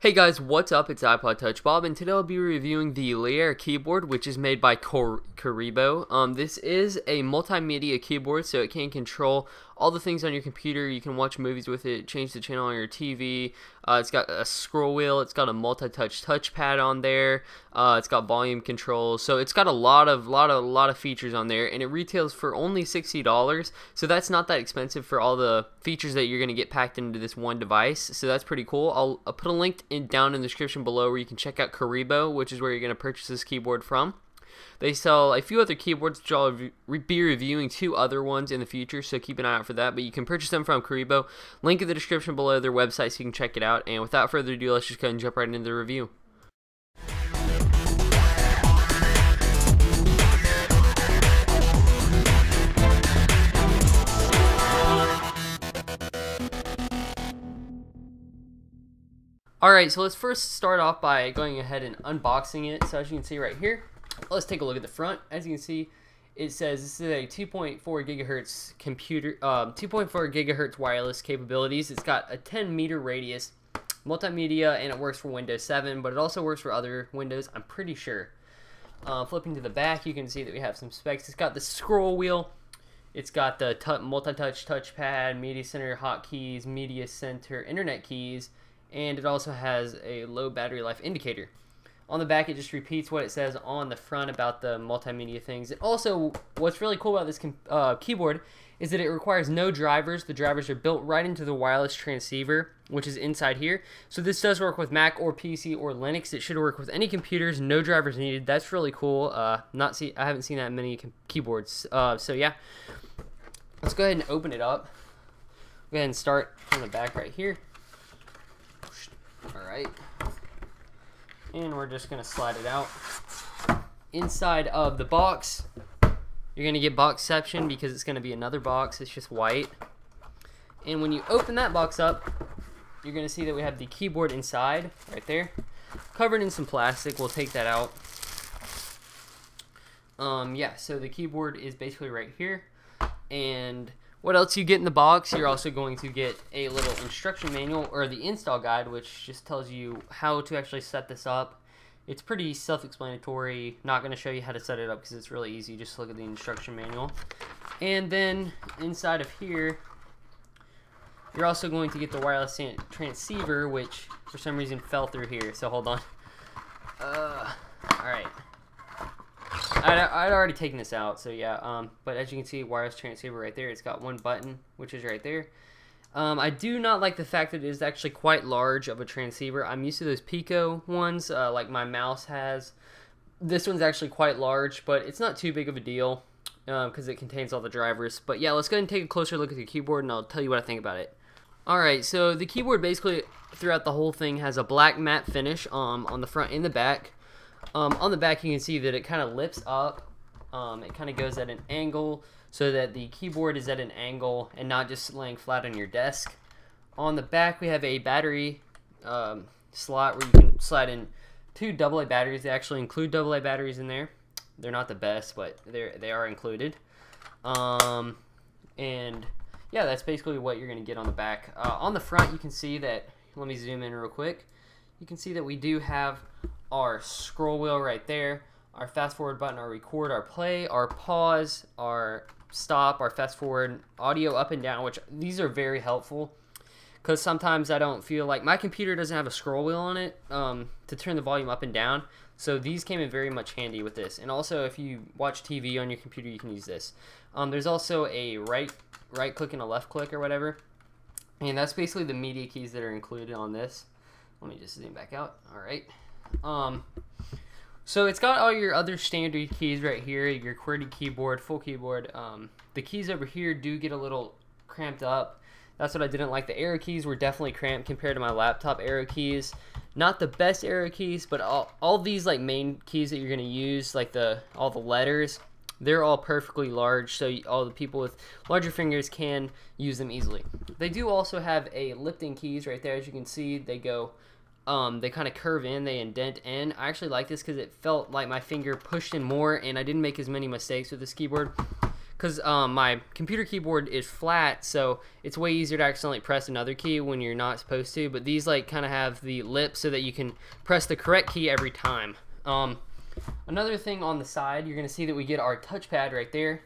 Hey guys, what's up? It's iPod Touch Bob, and today I'll be reviewing the Leira keyboard, which is made by Koribo. This is a multimedia keyboard, so it can control all the things on your computer. You can watch movies with it, change the channel on your TV. It's got a scroll wheel. It's got a multi-touch touchpad on there. It's got volume controls. So it's got a lot of features on there, and it retails for only $60. So that's not that expensive for all the features that you're gonna get packed into this one device. So that's pretty cool. I'll put a link down in the description below where you can check out Koribo, which is where you're gonna purchase this keyboard from. They sell a few other keyboards, which I'll be reviewing 2 other ones in the future, so keep an eye out for that. But you can purchase them from Koribo. Link in the description below their website so you can check it out. And without further ado, let's just go ahead and jump right into the review. Alright, so let's first start off by going ahead and unboxing it. So as you can see right here, let's take a look at the front. As you can see, it says this is a 2.4 gigahertz computer, 2.4 gigahertz wireless capabilities. It's got a 10-meter radius, multimedia, and it works for Windows 7, but it also works for other Windows, I'm pretty sure. Flipping to the back, you can see that we have some specs. It's got the scroll wheel. It's got the multi-touch touchpad, media center hotkeys, media center internet keys, and it also has a low battery life indicator. On the back, it just repeats what it says on the front about the multimedia things. And also, what's really cool about this keyboard is that it requires no drivers. The drivers are built right into the wireless transceiver, which is inside here. So this does work with Mac or PC or Linux. It should work with any computers, no drivers needed. That's really cool. I haven't seen that many keyboards. So yeah, let's go ahead and open it up. Go ahead and start from the back right here. Alright, and we're just going to slide it out. Inside of the box, you're going to get boxception because it's going to be another box. It's just white. And when you open that box up, you're going to see that we have the keyboard inside, right there, covered in some plastic. We'll take that out. Yeah, so the keyboard is basically right here. And what else you get in the box? You're also going to get a little instruction manual, or the install guide, which just tells you how to actually set this up. It's pretty self-explanatory. Not going to show you how to set it up because it's really easy. Just look at the instruction manual. And then inside of here, you're also going to get the wireless transceiver, which for some reason fell through here. So hold on. Alright. I'd already taken this out, so yeah, but as you can see, wireless transceiver right there. It's got one button, which is right there. I do not like the fact that it is actually quite large of a transceiver. I'm used to those Pico ones, like my mouse has. This one's actually quite large, but it's not too big of a deal because it contains all the drivers. But yeah, let's go ahead and take a closer look at the keyboard, and I'll tell you what I think about it. Alright, so the keyboard basically throughout the whole thing has a black matte finish on the front and the back. On the back, you can see that it kind of lifts up. It kind of goes at an angle so that the keyboard is at an angle and not just laying flat on your desk. On the back, we have a battery slot where you can slide in 2 AA batteries. They actually include AA batteries in there. They're not the best, but they are included. And yeah, that's basically what you're going to get on the back. On the front, you can see that, let me zoom in real quick. You can see that we do have our scroll wheel right there, our fast forward button, our record, our play, our pause, our stop, our fast forward, audio up and down, which these are very helpful because sometimes I don't feel like my computer doesn't have a scroll wheel on it to turn the volume up and down. So these came in very much handy with this. And also if you watch TV on your computer, you can use this. There's also a right click and a left click or whatever. And that's basically the media keys that are included on this. Let me just zoom back out. All right. So it's got all your other standard keys right here, your QWERTY keyboard, full keyboard. The keys over here do get a little cramped up. That's what I didn't like. The arrow keys were definitely cramped compared to my laptop arrow keys. Not the best arrow keys, but all these like main keys that you're gonna use, like all the letters, they're all perfectly large, so all the people with larger fingers can use them easily. They do also have a lifting keys right there. As you can see, they go they kind of curve in, they indent in. I actually like this because it felt like my finger pushed in more and I didn't make as many mistakes with this keyboard because my computer keyboard is flat, so it's way easier to accidentally press another key when you're not supposed to. But these like kind of have the lip so that you can press the correct key every time. Another thing on the side, you're gonna see that we get our touchpad right there.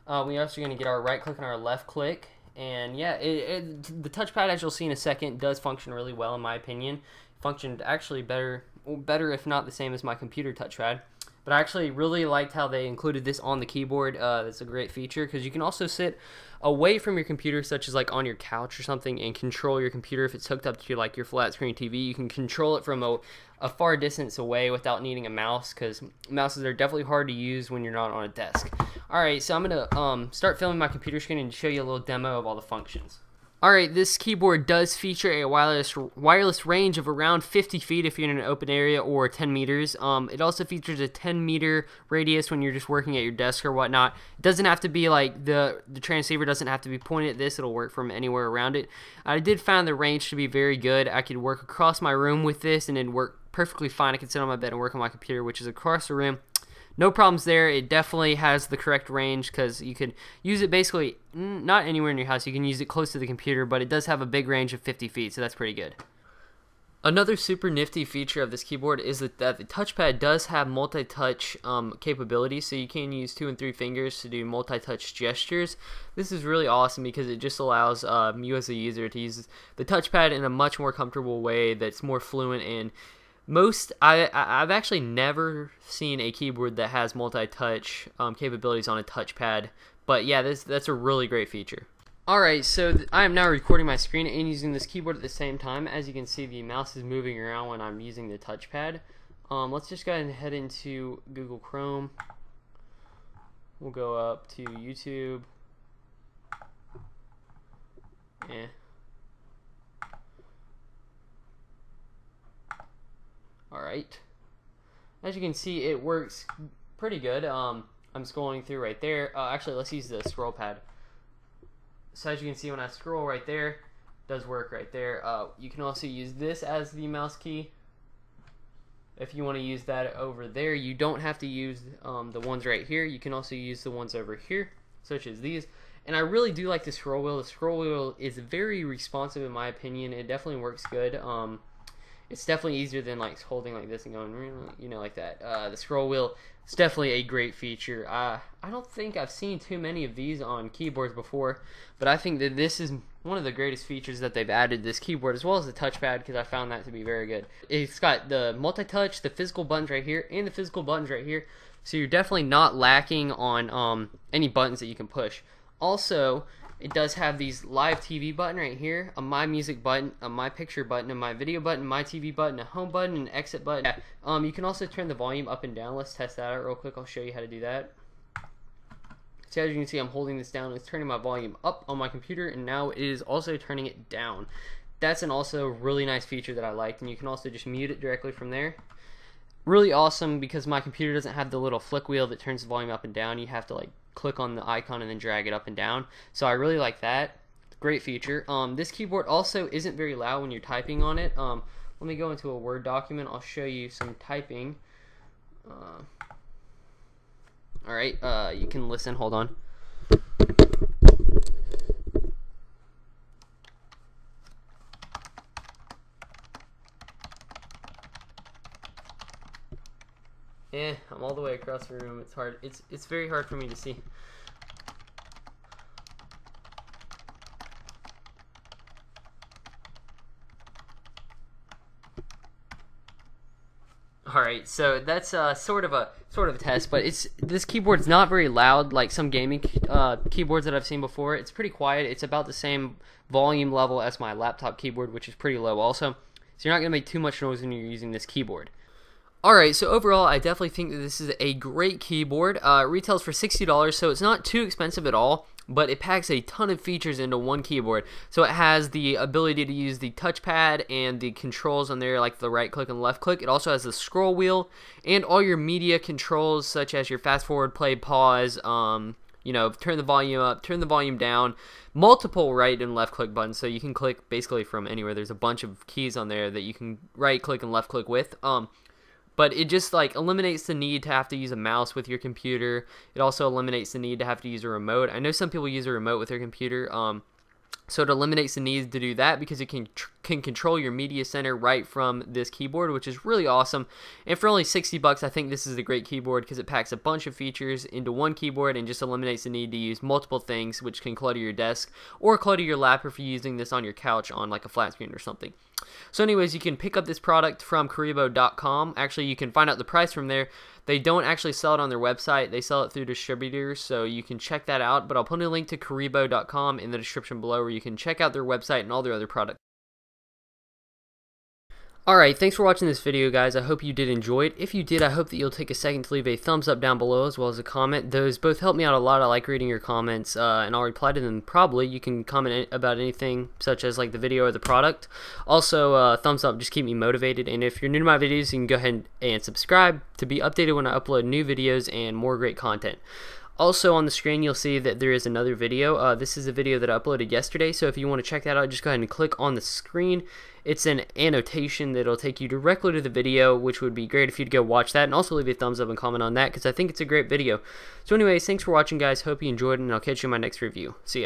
We also gonna get our right click and our left click. And yeah, the touchpad, as you'll see in a second, does function really well in my opinion. Functioned actually better if not the same as my computer touchpad. But I actually really liked how they included this on the keyboard. That's a great feature because you can also sit away from your computer, such as like on your couch or something, and control your computer. If it's hooked up to like your flat screen TV, you can control it from a far distance away without needing a mouse, because mouses are definitely hard to use when you're not on a desk. Alright, so I'm going to start filming my computer screen and show you a little demo of all the functions. Alright, this keyboard does feature a wireless range of around 50 feet if you're in an open area, or 10 meters. It also features a 10-meter radius when you're just working at your desk or whatnot. It doesn't have to be like, the transceiver doesn't have to be pointed at this. It'll work from anywhere around it. I did find the range to be very good. I could work across my room with this and it'd work perfectly fine. I could sit on my bed and work on my computer, which is across the room. No problems there. It definitely has the correct range because you could use it basically not anywhere in your house. You can use it close to the computer, but it does have a big range of 50 feet, so that's pretty good. Another super nifty feature of this keyboard is that the touchpad does have multi-touch capabilities, so you can use 2 and 3 fingers to do multi-touch gestures. This is really awesome because it just allows you as a user to use the touchpad in a much more comfortable way that's more fluent in. I've actually never seen a keyboard that has multi-touch capabilities on a touchpad, but yeah, that's a really great feature. Alright, so I am now recording my screen and using this keyboard at the same time. As you can see, the mouse is moving around when I'm using the touchpad. Let's just go ahead and head into Google Chrome. We'll go up to YouTube. Alright, as you can see, it works pretty good. I'm scrolling through right there. Actually, let's use the scroll pad. So as you can see, when I scroll right there, it does work right there. You can also use this as the mouse key. If you want to use that over there, you don't have to use the ones right here. You can also use the ones over here, such as these. And I really do like the scroll wheel. The scroll wheel is very responsive in my opinion. It definitely works good. It's definitely easier than like holding like this and going, you know, like that. The scroll wheel is definitely a great feature. I don't think I've seen too many of these on keyboards before, but I think that this is one of the greatest features that they've added to this keyboard, as well as the touchpad, because I found that to be very good. It's got the multi-touch, the physical buttons right here, and the physical buttons right here, so you're definitely not lacking on any buttons that you can push. Also, it does have these live TV button right here, a my music button, a my picture button, a my video button, my TV button, a home button, an exit button. You can also turn the volume up and down. Let's test that out real quick. I'll show you how to do that. So as you can see, I'm holding this down. It's turning my volume up on my computer, and now it is also turning it down. That's an also really nice feature that I liked, and you can also just mute it directly from there. Really awesome because my computer doesn't have the little flick wheel that turns the volume up and down. You have to like click on the icon and then drag it up and down. So I really like that. Great feature. This keyboard also isn't very loud when you're typing on it. Let me go into a Word document. I'll show you some typing. Alright, you can listen. Hold on. I'm all the way across the room. It's hard. It's very hard for me to see. Alright, so that's sort of a test, but this keyboard's not very loud like some gaming keyboards that I've seen before. It's pretty quiet. It's about the same volume level as my laptop keyboard, which is pretty low also. So you're not going to make too much noise when you're using this keyboard. Alright, so overall, I definitely think that this is a great keyboard. It retails for $60, so it's not too expensive at all, but it packs a ton of features into one keyboard. So it has the ability to use the touchpad and the controls on there, like the right click and left click. It also has the scroll wheel and all your media controls, such as your fast forward, play, pause, you know, turn the volume up, turn the volume down, multiple right and left click buttons, so you can click basically from anywhere. There's a bunch of keys on there that you can right click and left click with. But it just like eliminates the need to have to use a mouse with your computer. It also eliminates the need to have to use a remote. I know some people use a remote with their computer. So it eliminates the need to do that because it can control your media center right from this keyboard, which is really awesome. And for only 60 bucks, I think this is a great keyboard because it packs a bunch of features into one keyboard and just eliminates the need to use multiple things, which can clutter your desk or clutter your lap if you're using this on your couch on like a flat screen or something. So anyways, you can pick up this product from Koribo.com. Actually, you can find out the price from there. They don't actually sell it on their website. They sell it through distributors, so you can check that out. But I'll put a link to Koribo.com in the description below where you can check out their website and all their other products. Alright, thanks for watching this video, guys. I hope you did enjoy it. If you did, I hope that you'll take a second to leave a thumbs up down below as well as a comment. Those both help me out a lot. I like reading your comments, and I'll reply to them probably. You can comment about anything, such as like the video or the product. Also, thumbs up, just keep me motivated. And if you're new to my videos, you can go ahead and subscribe to be updated when I upload new videos and more great content. Also on the screen you'll see that there is another video. This is a video that I uploaded yesterday, so if you want to check that out, just go ahead and click on the screen. It's an annotation that'll take you directly to the video, which would be great if you'd go watch that, and also leave a thumbs up and comment on that because I think it's a great video. So anyways, thanks for watching, guys. Hope you enjoyed it, and I'll catch you in my next review. See ya.